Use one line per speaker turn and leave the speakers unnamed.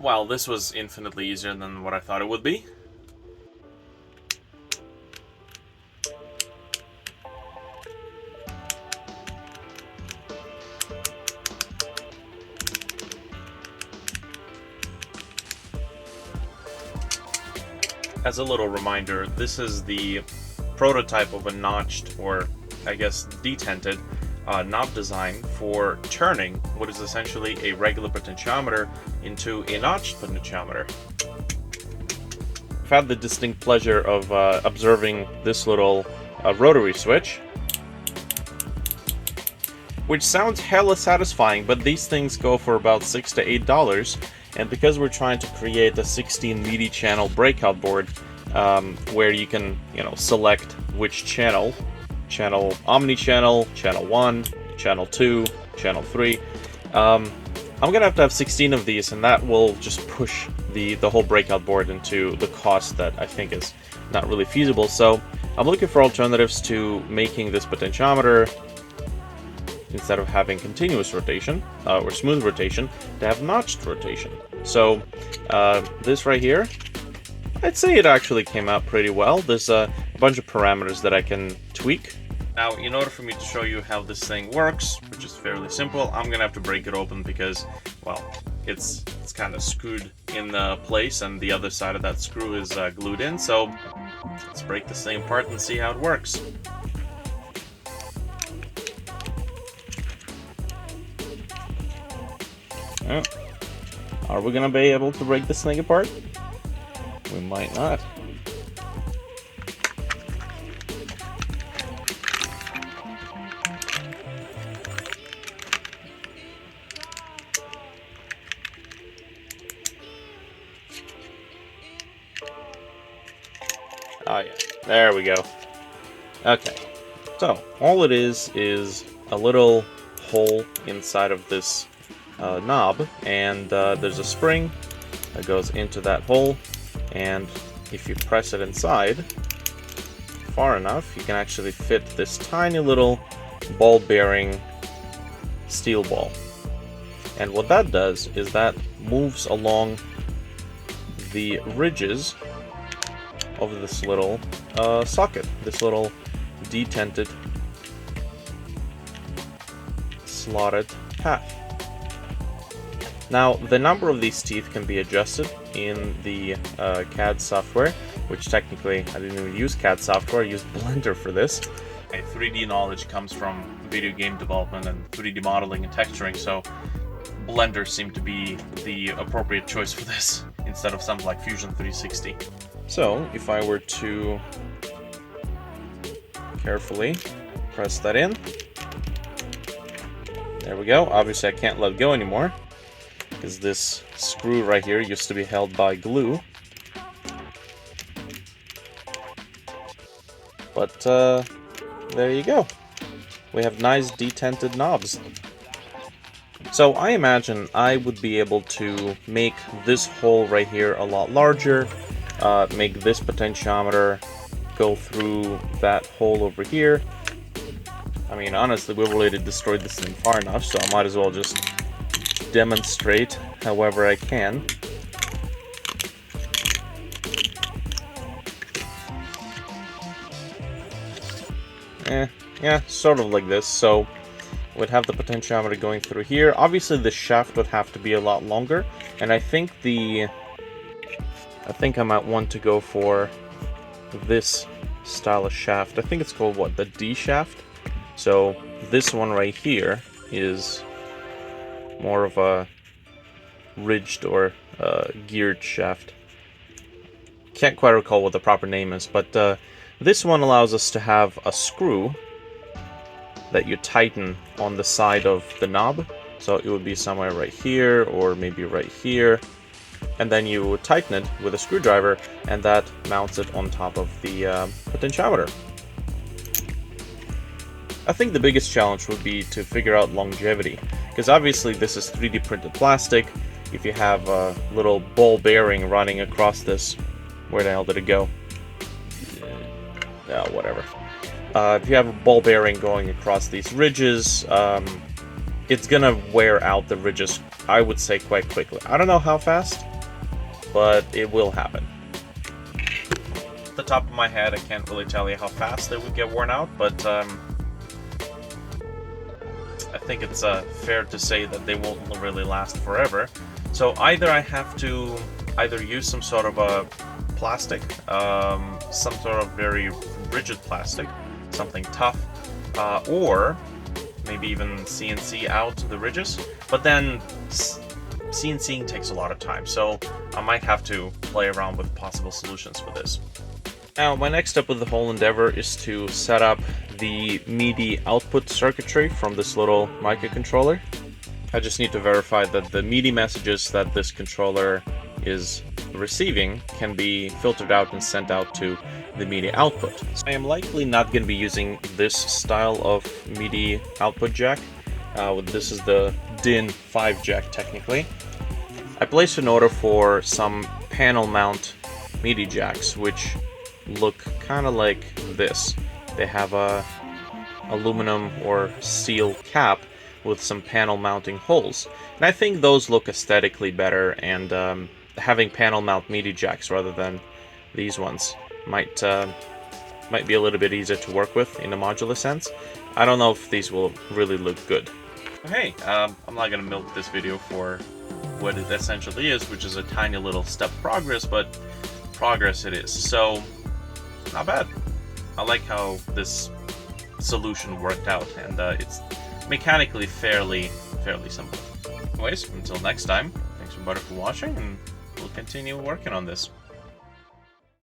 Well, this was infinitely easier than what I thought it would be. As a little reminder, this is the prototype of a notched, or I guess detented, knob design for turning what is essentially a regular potentiometer into a notched potentiometer. I've had the distinct pleasure of observing this little rotary switch, which sounds hella satisfying, but these things go for about $6 to $8, and because we're trying to create a 16 MIDI channel breakout board, where you can, select which channel omni-channel, channel 1, channel 2, channel 3. I'm gonna have 16 of these, and that will just push the whole breakout board into the cost that I think is not really feasible. So I'm looking for alternatives to making this potentiometer, instead of having continuous rotation or smooth rotation, to have notched rotation. So this right here, I'd say it actually came out pretty well. There's a bunch of parameters that I can tweak. Now, in order for me to show you how this thing works, which is fairly simple, I'm gonna have to break it open because, well, it's kind of screwed in place, and the other side of that screw is glued in. So let's break this thing apart and see how it works. Oh. Are we gonna be able to break this thing apart? We might not. Oh yeah, there we go. Okay, so all it is a little hole inside of this knob, and there's a spring that goes into that hole, and if you press it inside far enough, you can actually fit this tiny little ball-bearing steel ball. And what that does is that moves along the ridges of this little socket, this little detented slotted path. Now, the number of these teeth can be adjusted in the CAD software, which technically I didn't even use CAD software, I used Blender for this. My 3D knowledge comes from video game development and 3D modeling and texturing, so Blender seemed to be the appropriate choice for this, instead of something like Fusion 360. So, if I were to carefully press that in, there we go. Obviously I can't let go anymore, because this screw right here used to be held by glue. But there you go. We have nice detented knobs. So I imagine I would be able to make this hole right here a lot larger, make this potentiometer go through that hole over here. I mean, honestly, we've already destroyed this thing far enough, so I might as well just demonstrate however I can. Yeah, sort of like this. So we'd have the potentiometer going through here. Obviously the shaft would have to be a lot longer, and I think I might want to go for this style of shaft. I think it's called, what, the D shaft? So this one right here is more of a ridged or geared shaft. Can't quite recall what the proper name is, but this one allows us to have a screw that you tighten on the side of the knob. So it would be somewhere right here, or maybe right here. And then you would tighten it with a screwdriver, and that mounts it on top of the potentiometer. I think the biggest challenge would be to figure out longevity, because obviously this is 3D printed plastic. If you have a little ball bearing running across this, where the hell did it go? Yeah, whatever. If you have a ball bearing going across these ridges, it's gonna wear out the ridges, I would say, quite quickly. I don't know how fast, but it will happen. At the top of my head, I can't really tell you how fast they would get worn out, but I think it's fair to say that they won't really last forever. So either I have to use some sort of a plastic, some sort of very rigid plastic, something tough, or maybe even CNC out the ridges, but then CNCing takes a lot of time, so I might have to play around with possible solutions for this. Now, my next step with the whole endeavor is to set up the MIDI output circuitry from this little microcontroller. I just need to verify that the MIDI messages that this controller is receiving can be filtered out and sent out to the MIDI output. I am likely not going to be using this style of MIDI output jack. This is the DIN 5 jack technically. I placed an order for some panel mount MIDI jacks, which look kind of like this. They have a aluminum or steel cap with some panel mounting holes, and I think those look aesthetically better, and having panel mount MIDI jacks rather than these ones might be a little bit easier to work with in a modular sense. I don't know if these will really look good. Hey, I'm not gonna milk this video for what it essentially is, which is a tiny little step progress, but progress it is. So not bad. I like how this solution worked out, and it's mechanically fairly simple. Anyways, until next time, thanks everybody for watching, and we'll continue working on this.